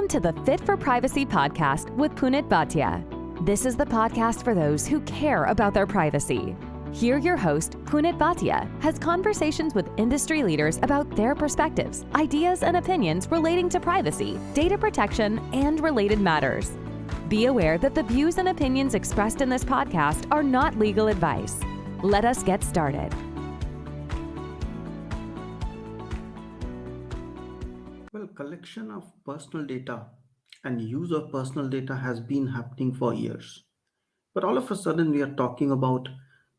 Welcome to the FIT4Privacy podcast with Punit, Bhatia. This is the podcast for those who care about their privacy. Here, your host, Punit Bhatia, has conversations with industry leaders about their perspectives, ideas, and opinions relating to privacy, data protection, and related matters. Be aware that the views and opinions expressed in this podcast are not legal advice. Let us get started. Well, collection of personal data and use of personal data has been happening for years. But all of a sudden, we are talking about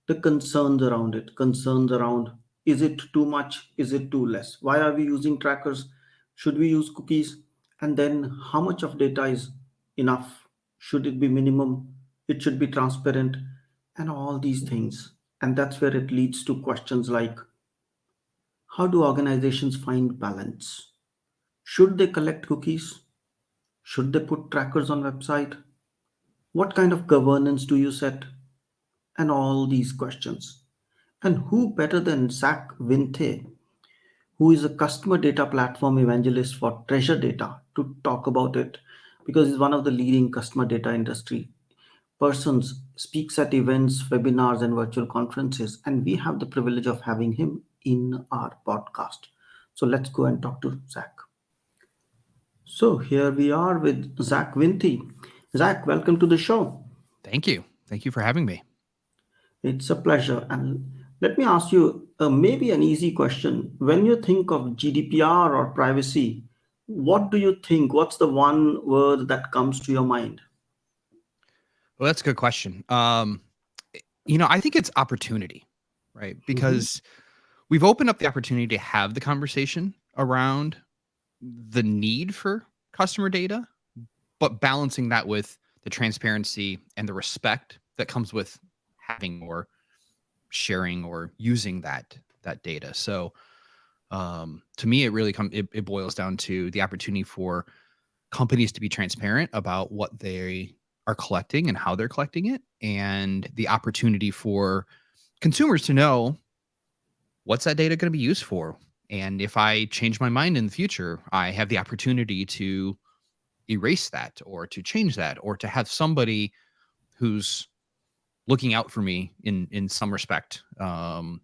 the concerns around it. Concerns around, is it too much? Is it too less? Why are we using trackers? Should we use cookies? And then how much of data is enough? Should it be minimum? It should be transparent and all these things. And that's where it leads to questions like, how do organizations find balance? Should they collect cookies? Should they put trackers on website? What kind of governance do you set? And all these questions. And who better than Zack Wenthe, who is a customer data platform evangelist for treasure data, to talk about it, because he's one of the leading customer data industry persons, speaks at events, webinars, and virtual conferences, and we have the privilege of having him in our podcast. So let's go and talk to Zack. So here we are with Zack Wenthe. Zack, welcome to the show. Thank you. Thank you for having me. It's a pleasure. And let me ask you maybe an easy question. When you think of GDPR or privacy, what do you think? What's the one word that comes to your mind? Well, that's a good question. I think it's opportunity, right? Because we've opened up the opportunity to have the conversation around the need for customer data, but balancing that with the transparency and the respect that comes with having or sharing or using that data. So to me, it really it boils down to the opportunity for companies to be transparent about what they are collecting and how they're collecting it, and the opportunity for consumers to know what's that data going to be used for. And if I change my mind in the future, I have the opportunity to erase that or to change that or to have somebody who's looking out for me in some respect, to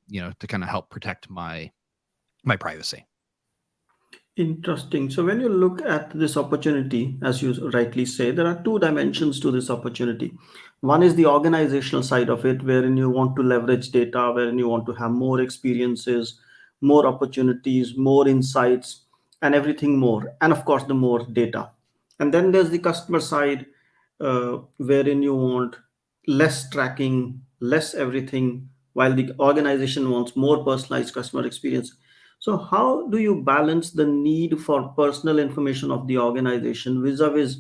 kind of help protect my privacy. Interesting. So when you look at this opportunity, as you rightly say, there are two dimensions to this opportunity. One is the organizational side of it, wherein you want to leverage data, wherein you want to have more experiences, more opportunities, more insights, and everything more. And of course, the more data. And then there's the customer side, wherein you want less tracking, less everything, while the organization wants more personalized customer experience. So, how do you balance the need for personal information of the organization vis-a-vis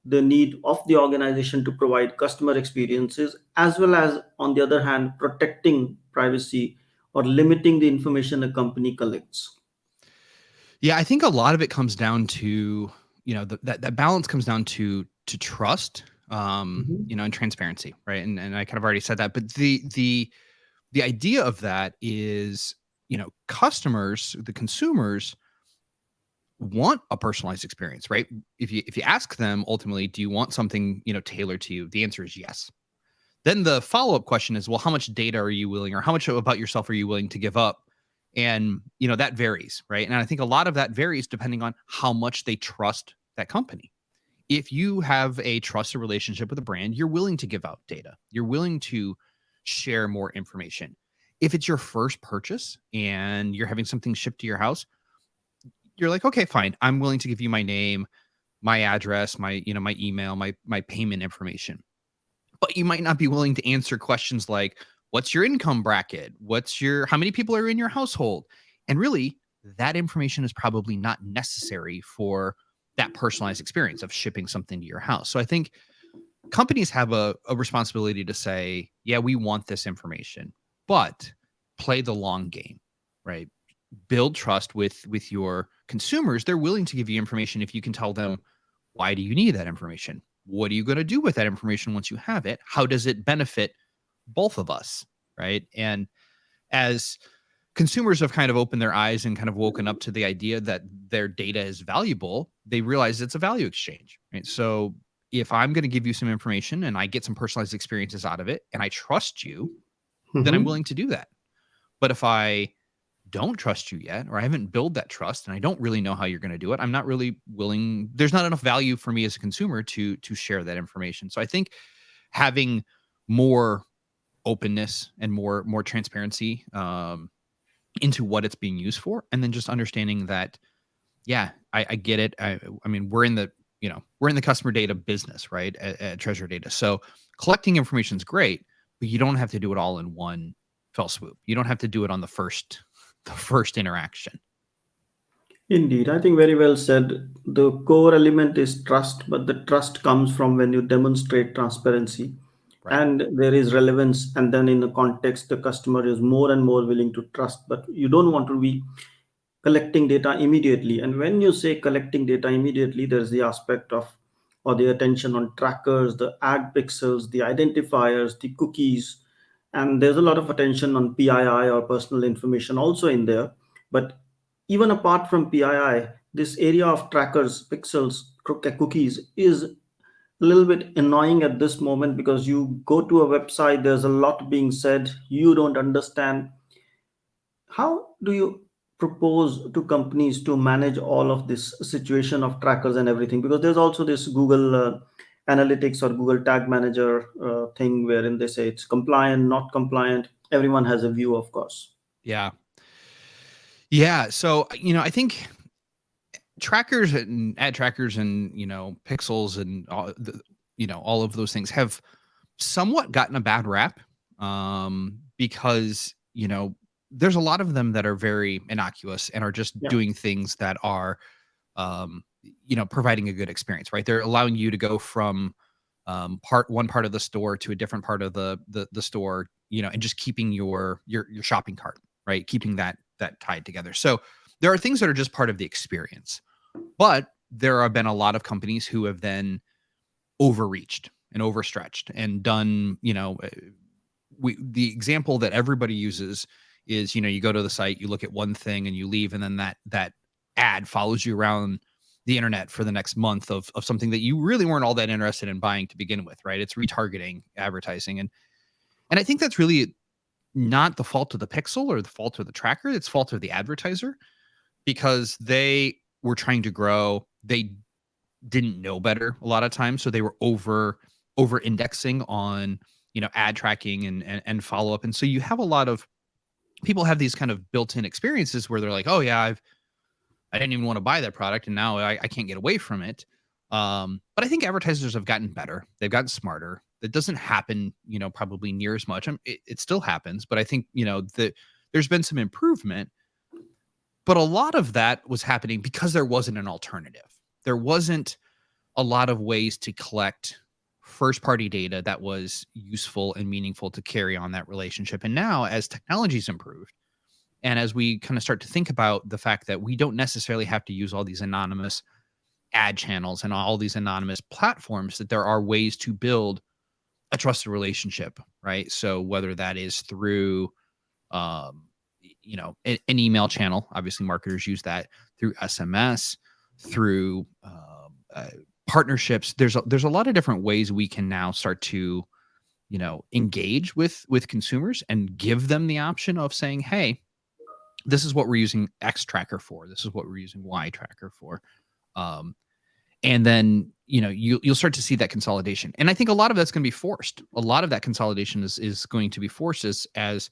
the need of the organization to provide customer experiences, as well as, on the other hand, protecting privacy or limiting the information a company collects? Yeah, I think a lot of it comes down to, that balance comes down to trust, Mhm. and transparency, right? And I kind of already said that, but the idea of that is, customers, the consumers want a personalized experience, right? If you ask them ultimately, do you want something, tailored to you? The answer is yes. Then the follow-up question is, well, how much data are you willing, or how much about yourself are you willing to give up? And, that varies, right? And I think a lot of that varies depending on how much they trust that company. If you have a trusted relationship with a brand, you're willing to give out data. You're willing to share more information. If it's your first purchase and you're having something shipped to your house, you're like, okay, fine. I'm willing to give you my name, my address, my email, my payment information. But you might not be willing to answer questions like, what's your income bracket? How many people are in your household? And really, that information is probably not necessary for that personalized experience of shipping something to your house. So I think companies have a responsibility to say, yeah, we want this information, but play the long game, right? Build trust with your consumers. They're willing to give you information if you can tell them, why do you need that information? What are you going to do with that information once you have it? How does it benefit both of us, right? And as consumers have kind of opened their eyes and kind of woken up to the idea that their data is valuable. They realize it's a value exchange, right? So if I'm going to give you some information and I get some personalized experiences out of it and I trust you, then I'm Mhm. willing to do that. But if I don't trust you yet, or I haven't built that trust and I don't really know how you're going to do it, I'm not really willing. There's not enough value for me as a consumer to share that information. So I think having more openness and more transparency into what it's being used for, and then just understanding that, yeah, I get it. I mean, we're in the customer data business, right? At Treasure Data. So collecting information is great, but you don't have to do it all in one fell swoop. You don't have to do it on the first interaction. Indeed, I think very well said. The core element is trust, but the trust comes from when you demonstrate transparency Right. and there is relevance. And then in the context, the customer is more and more willing to trust, but you don't want to be collecting data immediately. And when you say collecting data immediately, there's the aspect of or the attention on trackers, the ad pixels, the identifiers, the cookies, and there's a lot of attention on PII or personal information also in there. But even apart from PII, this area of trackers, pixels, cookies is a little bit annoying at this moment because you go to a website, there's a lot being said, you don't understand. How do you propose to companies to manage all of this situation of trackers and everything? Because there's also this Google Analytics or Google Tag Manager thing wherein they say it's compliant, not compliant. Everyone has a view, of course. Yeah. Yeah. So, I think trackers and ad trackers and, pixels and all of those things have somewhat gotten a bad rap, because, there's a lot of them that are very innocuous and are just Yeah. doing things that are, providing a good experience, right? They're allowing you to go from one part of the store to a different part of the store, and just keeping your shopping cart, right? Keeping that tied together. So there are things that are just part of the experience, but there have been a lot of companies who have then overreached and overstretched and done, the example that everybody uses is, you go to the site, you look at one thing and you leave, and then that ad follows you around the internet for the next month of something that you really weren't all that interested in buying to begin with, right? It's retargeting advertising. And I think that's really not the fault of the pixel or the fault of the tracker. It's fault of the advertiser, because they were trying to grow. They didn't know better a lot of times, so they were over indexing on, ad tracking and follow up. And so you have a lot of people have these kind of built-in experiences where they're like, oh yeah, I didn't even want to buy that product, and now I can't get away from it. But I think advertisers have gotten better. They've gotten smarter. That doesn't happen, probably near as much. It still happens, but I think, there's been some improvement. But a lot of that was happening because there wasn't an alternative. There wasn't a lot of ways to collect first party data that was useful and meaningful to carry on that relationship. And now, as technology's improved, and as we kind of start to think about the fact that we don't necessarily have to use all these anonymous ad channels and all these anonymous platforms, that there are ways to build a trusted relationship, right? So whether that is through, um, an email channel, obviously marketers use that, through SMS, through partnerships. There's a lot of different ways we can now start to, engage with consumers and give them the option of saying, hey, this is what we're using X tracker for. This is what we're using Y tracker for. Um, and then, you'll start to see that consolidation. And I think a lot of that's going to be forced. A lot of that consolidation is going to be forced as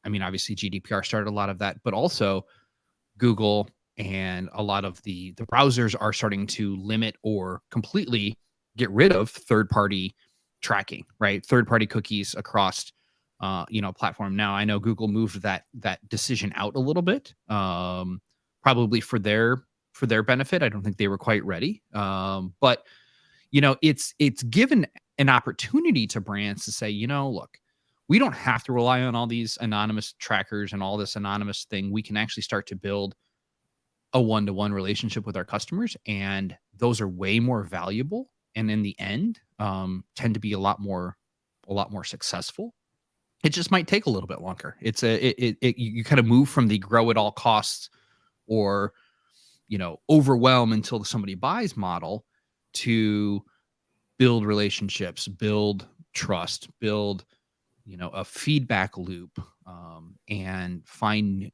I mean, obviously GDPR started a lot of that, but also Google and a lot of the browsers are starting to limit or completely get rid of third party tracking, right? Third party cookies across platform. Now I know Google moved that decision out a little bit, probably for their benefit. I don't think they were quite ready, but it's given an opportunity to brands to say, look, we don't have to rely on all these anonymous trackers and all this anonymous thing. We can actually start to build a one-to-one relationship with our customers, and those are way more valuable, and in the end, tend to be a lot more successful. it just might take a little bit longer. It's you kind of move from the grow at all costs or, overwhelm until somebody buys model to build relationships, build trust, build, a feedback loop, and find,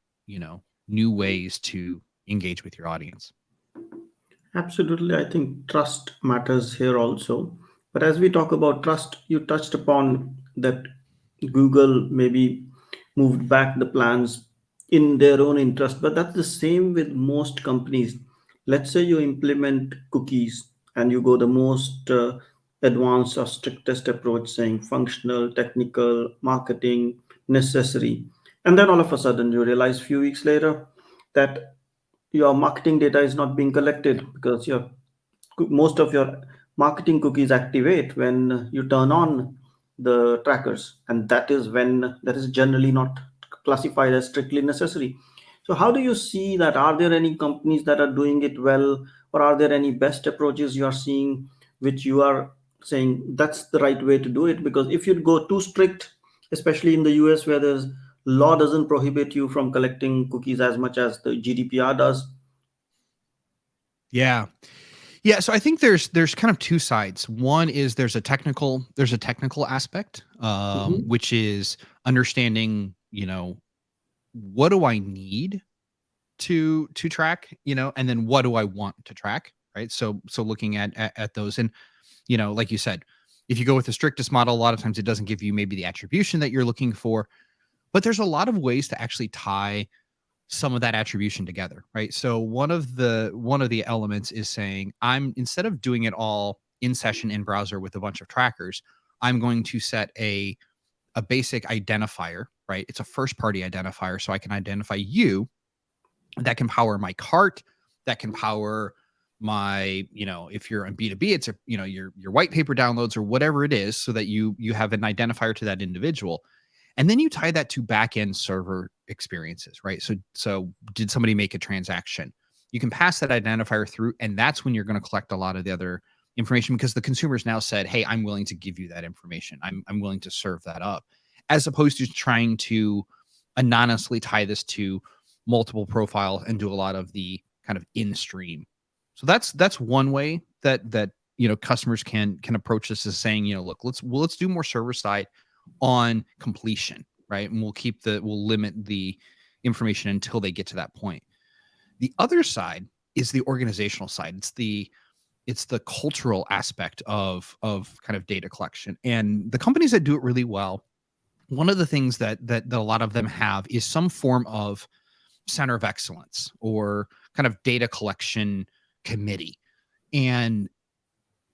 new ways to engage with your audience. Absolutely, I think trust matters here also. But as we talk about trust, you touched upon that Google maybe moved back the plans in their own interest, but that's the same with most companies. Let's say you implement cookies and you go the most advanced or strictest approach, saying functional, technical, marketing, necessary. And then all of a sudden you realize few weeks later that your marketing data is not being collected because most of your marketing cookies activate when you turn on the trackers, and that is generally not classified as strictly necessary. So how do you see that? Are there any companies that are doing it well, or are there any best approaches you are seeing which you are saying that's the right way to do it? Because if you go too strict, especially in the US where there's law doesn't prohibit you from collecting cookies as much as the GDPR does. Yeah. Yeah, so I think there's kind of two sides. One is there's a technical aspect, Mhm. which is understanding, what do I need to track, and then what do I want to track, right? So looking at those, and like you said, if you go with the strictest model, a lot of times it doesn't give you maybe the attribution that you're looking for, but there's a lot of ways to actually tie some of that attribution together, right? So one of the elements is saying, I'm, instead of doing it all in session in browser with a bunch of trackers, I'm going to set a basic identifier, right? It's a first party identifier, so I can identify you, that can power my cart, that can power my, if you're on B2B, it's your white paper downloads or whatever it is, so that you have an identifier to that individual. And then you tie that to back-end server experiences, right? So did somebody make a transaction? You can pass that identifier through, and that's when you're going to collect a lot of the other information, because the consumers now said, hey, I'm willing to give you that information. I'm willing to serve that up, as opposed to trying to anonymously tie this to multiple profiles and do a lot of the kind of in-stream. So that's one way that customers can approach this, as saying, look, let's do more server side on completion, right? And we'll limit the information until they get to that point. The other side is the organizational side. It's the cultural aspect of kind of data collection. And the companies that do it really well, one of the things that a lot of them have is some form of center of excellence or kind of data collection committee. And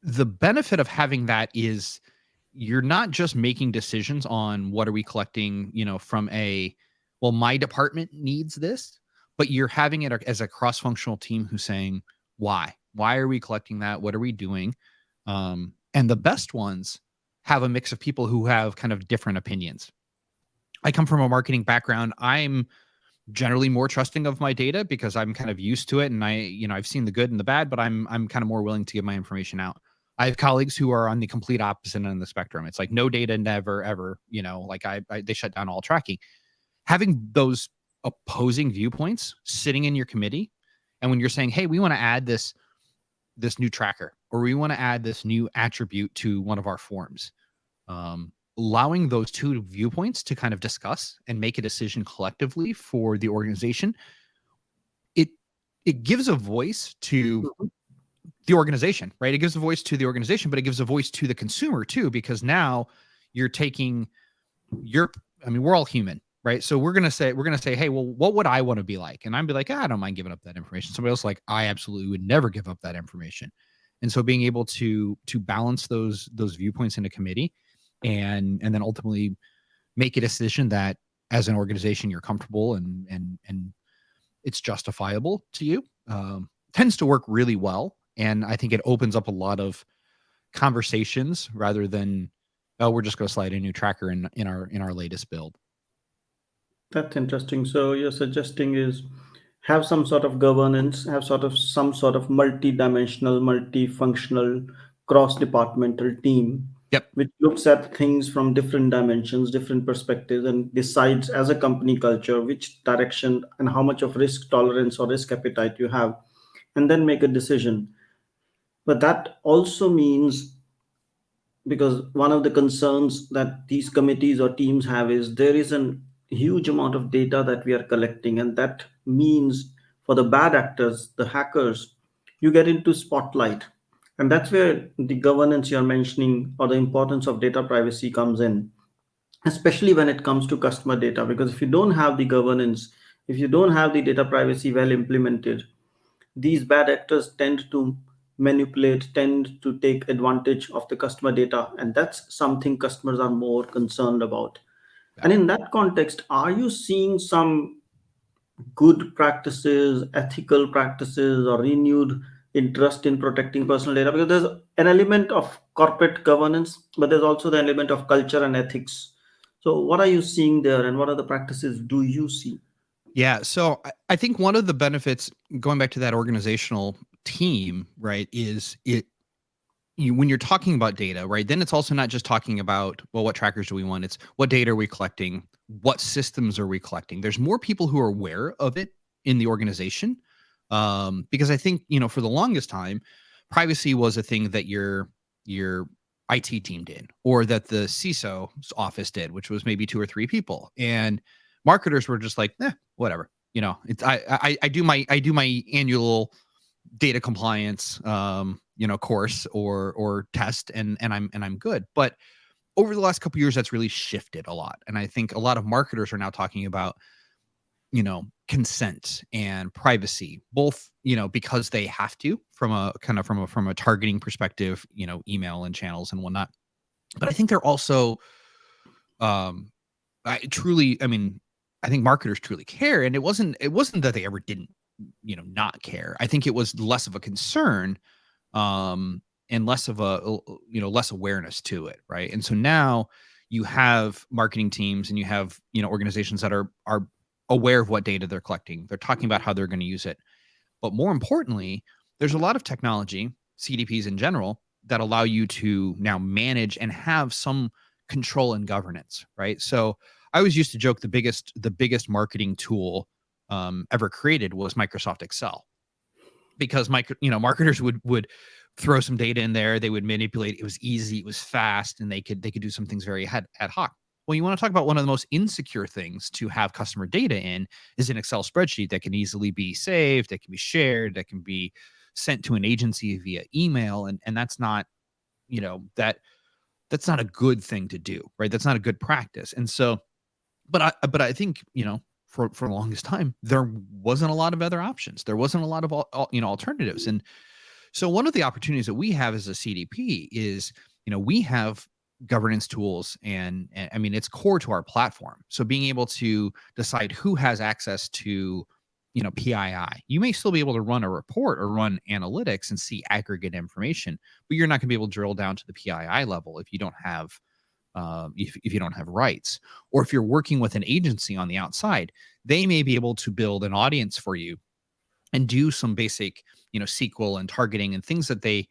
the benefit of having that is you're not just making decisions on what are we collecting, from well, my department needs this, but you're having it as a cross-functional team who's saying, why are we collecting that? What are we doing? And the best ones have a mix of people who have kind of different opinions. I come from a marketing background. I'm generally more trusting of my data because I'm kind of used to it, and I've seen the good and the bad, but I'm kind of more willing to give my information out. I have colleagues who are on the complete opposite end of the spectrum. It's like no data, never, ever. Like they shut down all tracking. Having those opposing viewpoints sitting in your committee, and when you're saying, "Hey, we want to add this new tracker, or we want to add this new attribute to one of our forms," allowing those two viewpoints to kind of discuss and make a decision collectively for the organization, it gives a voice to the organization, right? It gives a voice to the organization, but it gives a voice to the consumer too, because now you're taking we're all human, right? So we're going to say, hey, well, what would I want to be like? And I'd be like, I don't mind giving up that information. Somebody else like, I absolutely would never give up that information. And so being able to balance those viewpoints in a committee, and then ultimately make a decision that as an organization you're comfortable and it's justifiable to you, tends to work really well. And I think it opens up a lot of conversations rather than, oh, we're just going to slide a new tracker in our latest build. That's interesting. So you're suggesting is have some sort of governance, have some sort of multi-dimensional, multifunctional, cross-departmental team Yep. which looks at things from different dimensions, different perspectives, and decides as a company culture which direction and how much of risk tolerance or risk appetite you have, and then make a decision. But that also means, because one of the concerns that these committees or teams have is there is a huge amount of data that we are collecting, and that means for the bad actors, the hackers, you get into spotlight. And that's where the governance you're mentioning or the importance of data privacy comes in, especially when it comes to customer data. Because if you don't have the governance, if you don't have the data privacy well implemented, these bad actors tend to manipulate, tend to take advantage of the customer data, and that's something customers are more concerned about. Yeah. And in that context, are you seeing some good practices, ethical practices, or renewed interest in protecting personal data? Because there's an element of corporate governance, but there's also the element of culture and ethics. So, what are you seeing there, and what are the practices do you see? Yeah. So I think one of the benefits, going back to that organizational team, right, is when you're talking about data, right, then it's also not just talking about, well, what trackers do we want? It's what data are we collecting? What systems are we collecting? There's more people who are aware of it in the organization. Because I think, for the longest time, privacy was a thing that your IT team did, or that the CISO's office did, which was maybe 2 or 3 people. And marketers were just like, whatever. It's I do my annual data compliance course or test, and I'm good. But over the last couple of years, that's really shifted a lot, and I think a lot of marketers are now talking about consent and privacy, both because they have to, from a kind of from a targeting perspective, email and channels and whatnot. But I think they're also um I think marketers truly care, and it wasn't that they ever didn't not care. I think it was less of a concern, and less of less awareness to it, right? And so now you have marketing teams, and you have organizations that are aware of what data they're collecting. They're talking about how they're going to use it. But more importantly, there's a lot of technology, CDPs in general, that allow you to now manage and have some control and governance, right? So I always used to joke the biggest marketing tool ever created was Microsoft Excel, because marketers would throw some data in there, they would manipulate. It was easy, it was fast, and they could do some things very ad hoc. Well, you want to talk about one of the most insecure things to have customer data in is an Excel spreadsheet that can easily be saved, that can be shared, that can be sent to an agency via email, and that's not that's not a good thing to do, right? That's not a good practice. And so, but I think for the longest time there wasn't a lot of other options. There wasn't a lot of alternatives. And so one of the opportunities that we have as a CDP is, we have governance tools, and I mean, it's core to our platform. So being able to decide who has access to, PII. You may still be able to run a report or run analytics and see aggregate information, but you're not going to be able to drill down to the PII level if you don't have if you don't have rights. Or if you're working with an agency on the outside, they may be able to build an audience for you and do some basic, SQL and targeting and things that they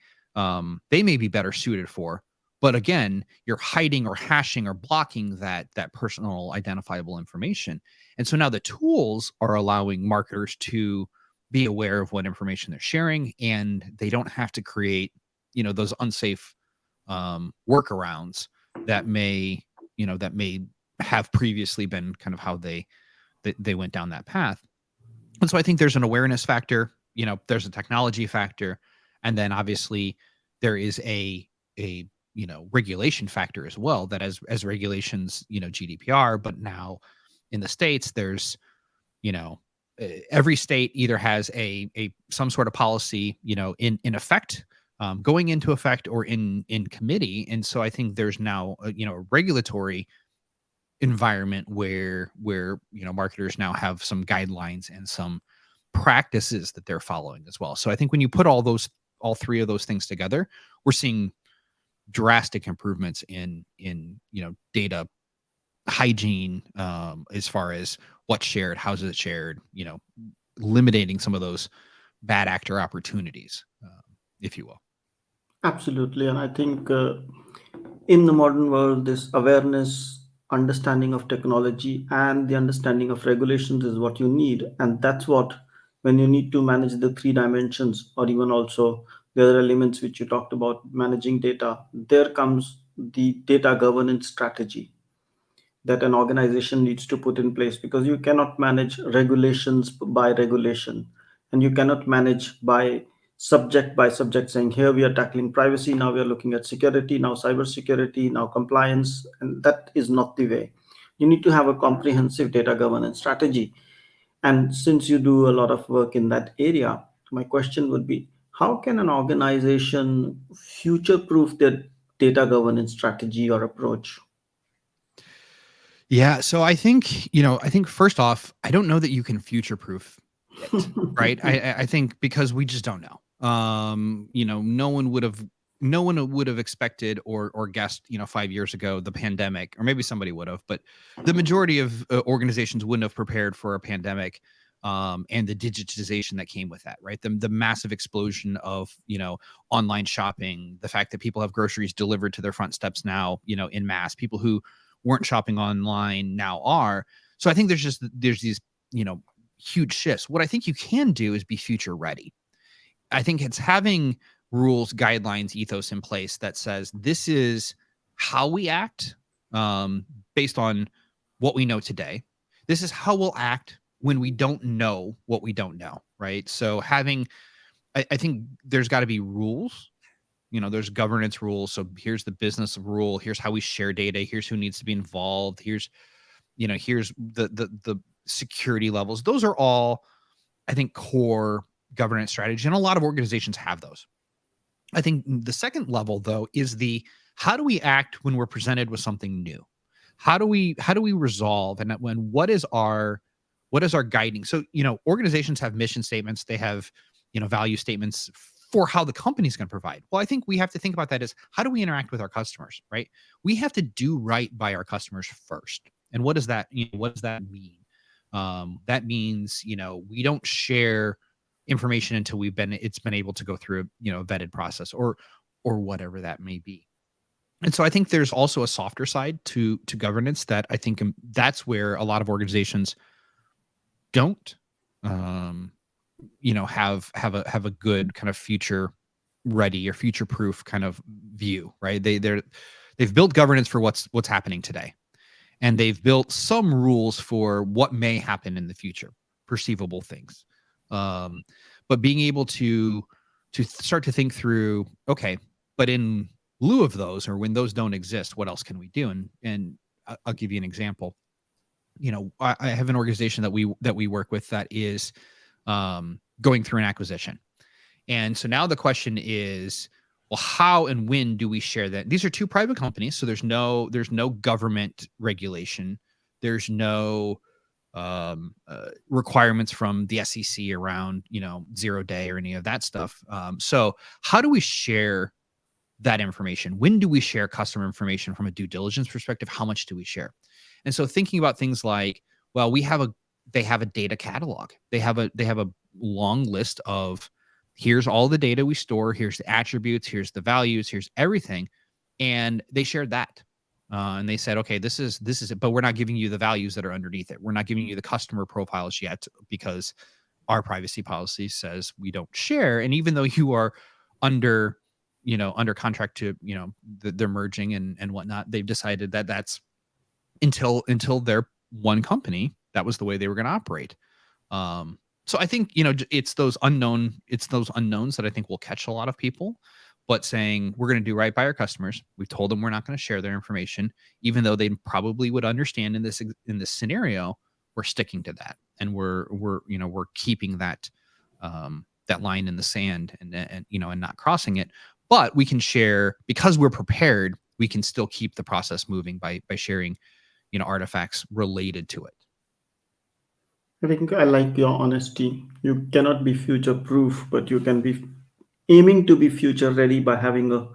may be better suited for. But again, you're hiding or hashing or blocking that personal identifiable information. And so now the tools are allowing marketers to be aware of what information they're sharing, and they don't have to create, those unsafe workarounds that may have previously been kind of how they went down that path. And so I think there's an awareness factor, there's a technology factor, and then obviously there is a regulation factor as well, that as regulations, GDPR, but now in the States, there's, every state either has a some sort of policy, in effect, going into effect, or in committee. And so I think there's now a regulatory environment where marketers now have some guidelines and some practices that they're following as well. So I think when you put all three of those things together, we're seeing drastic improvements in data hygiene, as far as what's shared, how's it shared, eliminating some of those bad actor opportunities, if you will. Absolutely. And I think In the modern world, this awareness, understanding of technology, and the understanding of regulations is what you need. And that's what, when you need to manage the three dimensions, or even also the other elements which you talked about, managing data, there comes the data governance strategy that an organization needs to put in place, because you cannot manage regulations by regulation, and you cannot manage by subject, saying here we are tackling privacy, now we are looking at security, now cyber security, now compliance, and that is not the way. You need to have a comprehensive data governance strategy. And since you do a lot of work in that area, my question would be, how can an organization future proof their data governance strategy or approach? Yeah. So I think first off, I don't know that you can future proof it, right? I think because we just don't know. No one would have expected or guessed, 5 years ago, the pandemic, or maybe somebody would have, but the majority of organizations wouldn't have prepared for a pandemic, and the digitization that came with that, right? The massive explosion of, online shopping, the fact that people have groceries delivered to their front steps now, in mass, people who weren't shopping online now are. So I think there's these, huge shifts. What I think you can do is be future ready. I think it's having rules, guidelines, ethos in place that says this is how we act, based on what we know today. This is how we'll act when we don't know what we don't know, right? So I think there's got to be rules. There's governance rules. So here's the business rule. Here's how we share data. Here's who needs to be involved. Here's the security levels. Those are all, I think, core governance strategy, and a lot of organizations have those. I think the second level, though, is the how do we act when we're presented with something new? How do we resolve, and what is our guiding? So, organizations have mission statements, they have, value statements for how the company's going to provide. Well, I think we have to think about that as how do we interact with our customers, right? We have to do right by our customers first. And what does that mean? That means, we don't share information until it's been able to go through a vetted process, or whatever that may be. And so I think there's also a softer side to governance that I think, that's where a lot of organizations don't, um, have a good kind of future ready or future proof kind of view, right? They've built governance for what's happening today, and they've built some rules for what may happen in the future, perceivable things. Um, but being able to start to think through, okay, but in lieu of those, or when those don't exist, what else can we do? And I'll give you an example. I have an organization that we work with that is, going through an acquisition. And so now the question is, well, how and when do we share that? These are two private companies, so there's no government regulation. There's no, requirements from the SEC around, 0 day or any of that stuff. So how do we share that information? When do we share customer information from a due diligence perspective? How much do we share? And so thinking about things like, well, they have a data catalog. They have a long list of, here's all the data we store, here's the attributes, here's the values, here's everything. And they shared that. And they said, okay, this is it, but we're not giving you the values that are underneath it. We're not giving you the customer profiles yet, because our privacy policy says we don't share. And even though you are under, under contract to, they're merging and whatnot, they've decided that that's until they're one company, that was the way they were going to operate. So I think, it's those unknowns that I think will catch a lot of people. But saying we're going to do right by our customers, we've told them we're not going to share their information, even though they probably would understand in this scenario, we're sticking to that, and we're keeping that, that line in the sand, and not crossing it. But we can share, because we're prepared. We can still keep the process moving by sharing, artifacts related to it. I think I like your honesty. You cannot be future proof, but you can be aiming to be future ready by having a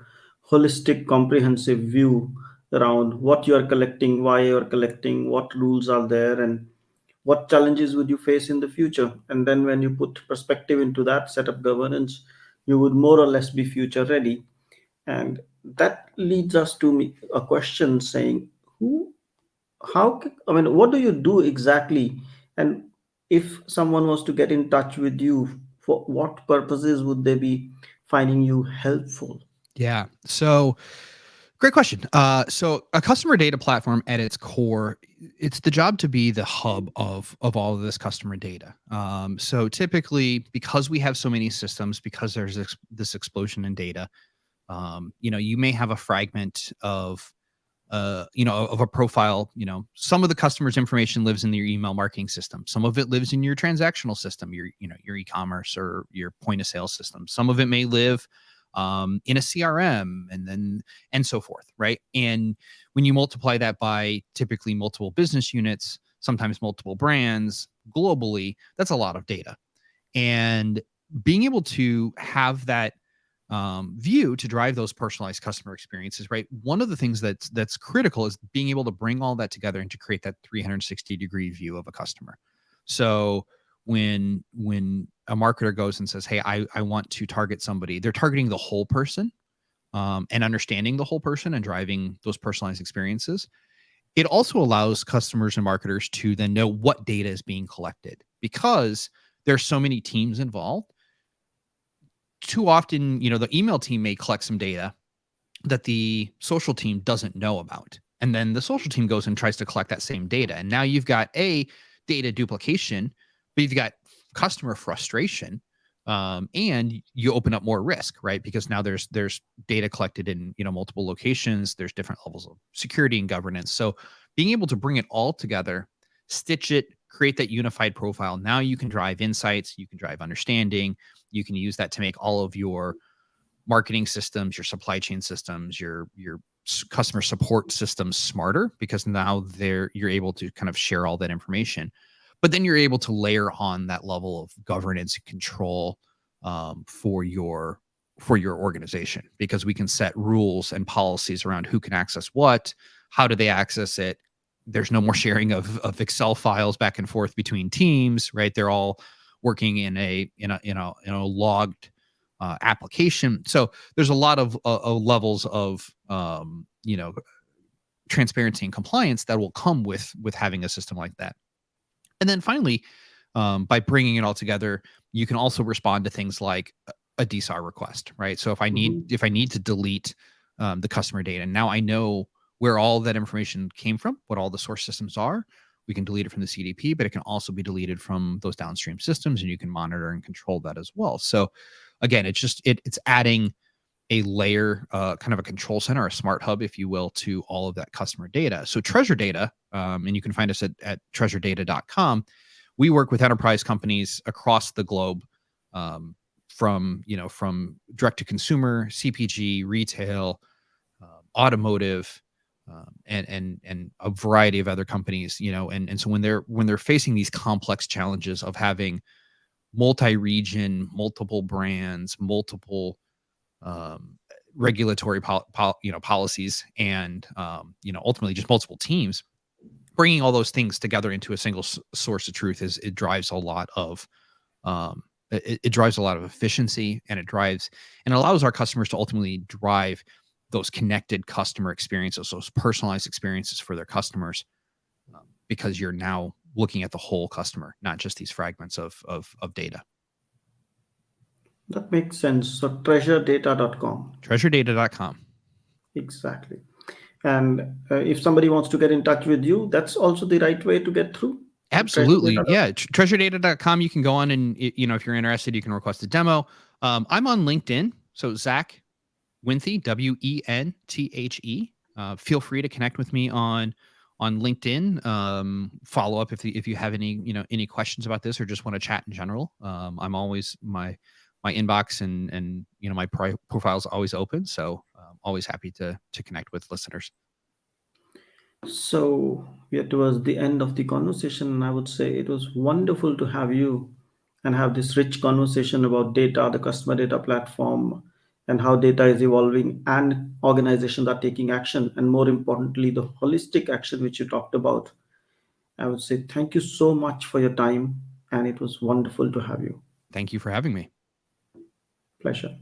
holistic, comprehensive view around what you are collecting, why you are collecting, what rules are there, and what challenges would you face in the future. And then when you put perspective into that, set up governance, you would more or less be future ready. And that leads us to a question saying, who, I mean, what do you do exactly? And if someone was to get in touch with you, for what purposes would they be finding you helpful? Yeah. So great question. So a customer data platform at its core, it's the job to be the hub of all of this customer data. So typically, because we have so many systems, because there's this explosion in data, you may have a fragment of of a profile. Some of the customer's information lives in your email marketing system. Some of it lives in your transactional system, your e-commerce or your point of sale system. Some of it may live in a CRM, and so forth, right? And when you multiply that by typically multiple business units, sometimes multiple brands globally, that's a lot of data. And being able to have that view to drive those personalized customer experiences, right? One of the things that's critical is being able to bring all that together and to create that 360-degree view of a customer. So when a marketer goes and says, "Hey, I want to target somebody," they're targeting the whole person, and understanding the whole person and driving those personalized experiences. It also allows customers and marketers to then know what data is being collected, because there's so many teams involved. Too often, the email team may collect some data that the social team doesn't know about. And then the social team goes and tries to collect that same data. And now you've got data duplication, but you've got customer frustration. And you open up more risk, right? Because now there's data collected in multiple locations. There's different levels of security and governance. So being able to bring it all together, stitch it, create that unified profile. Now you can drive insights, you can drive understanding, you can use that to make all of your marketing systems, your supply chain systems, your customer support systems smarter, because now you're able to kind of share all that information. But then you're able to layer on that level of governance and control for your organization, because we can set rules and policies around who can access what, how do they access it. There's no more sharing of Excel files back and forth between teams, right? They're all working in a logged application. So there's a lot of levels of transparency and compliance that will come with having a system like that. And then finally, by bringing it all together, you can also respond to things like a DSAR request, right? So if I need to delete the customer data, now I know where all that information came from, what all the source systems are. We can delete it from the CDP, but it can also be deleted from those downstream systems, and you can monitor and control that as well. So again, it's adding a layer, kind of a control center, a smart hub, if you will, to all of that customer data. So Treasure Data, and you can find us at treasuredata.com. We work with enterprise companies across the globe, from direct to consumer, CPG, retail, automotive, and a variety of other companies. And so when they're facing these complex challenges of having multi-region, multiple brands, multiple regulatory policies, and ultimately just multiple teams, bringing all those things together into a single source of truth it drives a lot of it drives a lot of efficiency, and it allows our customers to ultimately drive those connected customer experiences, those personalized experiences for their customers, because you're now looking at the whole customer, not just these fragments of data. That makes sense. So treasuredata.com. Treasuredata.com. Exactly. And if somebody wants to get in touch with you, that's also the right way to get through. Absolutely. Yeah. Treasuredata.com. You can go on and, if you're interested, you can request a demo. I'm on LinkedIn. So Zack Wenthe, Wenthe. Feel free to connect with me on LinkedIn. Follow up if you have any questions about this or just want to chat in general. I'm always my inbox and my profile is always open. So always happy to connect with listeners. So we are towards the end of the conversation, and I would say it was wonderful to have you and have this rich conversation about data, the customer data platform, and how data is evolving and organizations are taking action, and more importantly, the holistic action which you talked about. I would say thank you so much for your time, and it was wonderful to have you. Thank you for having me. Pleasure.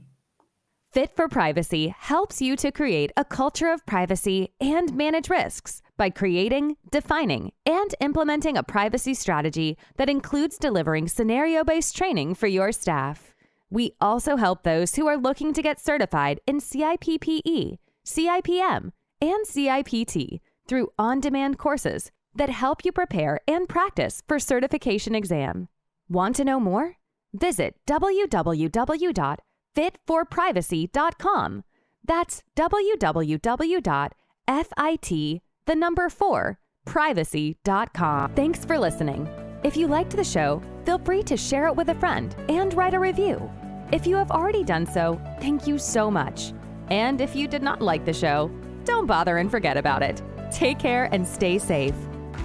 Fit4Privacy helps you to create a culture of privacy and manage risks by creating, defining, and implementing a privacy strategy that includes delivering scenario-based training for your staff. We also help those who are looking to get certified in CIPPE, CIPM, and CIPT through on-demand courses that help you prepare and practice for certification exam. Want to know more? Visit www.fit4privacy.com. That's www.fit4privacy.com. Thanks for listening. If you liked the show, feel free to share it with a friend and write a review. If you have already done so, thank you so much. And if you did not like the show, don't bother and forget about it. Take care and stay safe.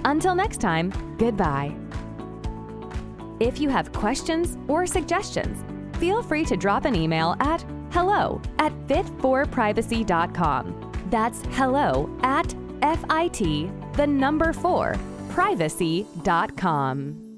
Until next time, goodbye. If you have questions or suggestions, feel free to drop an email at hello@fit4privacy.com. That's hello@FIT4privacy.com.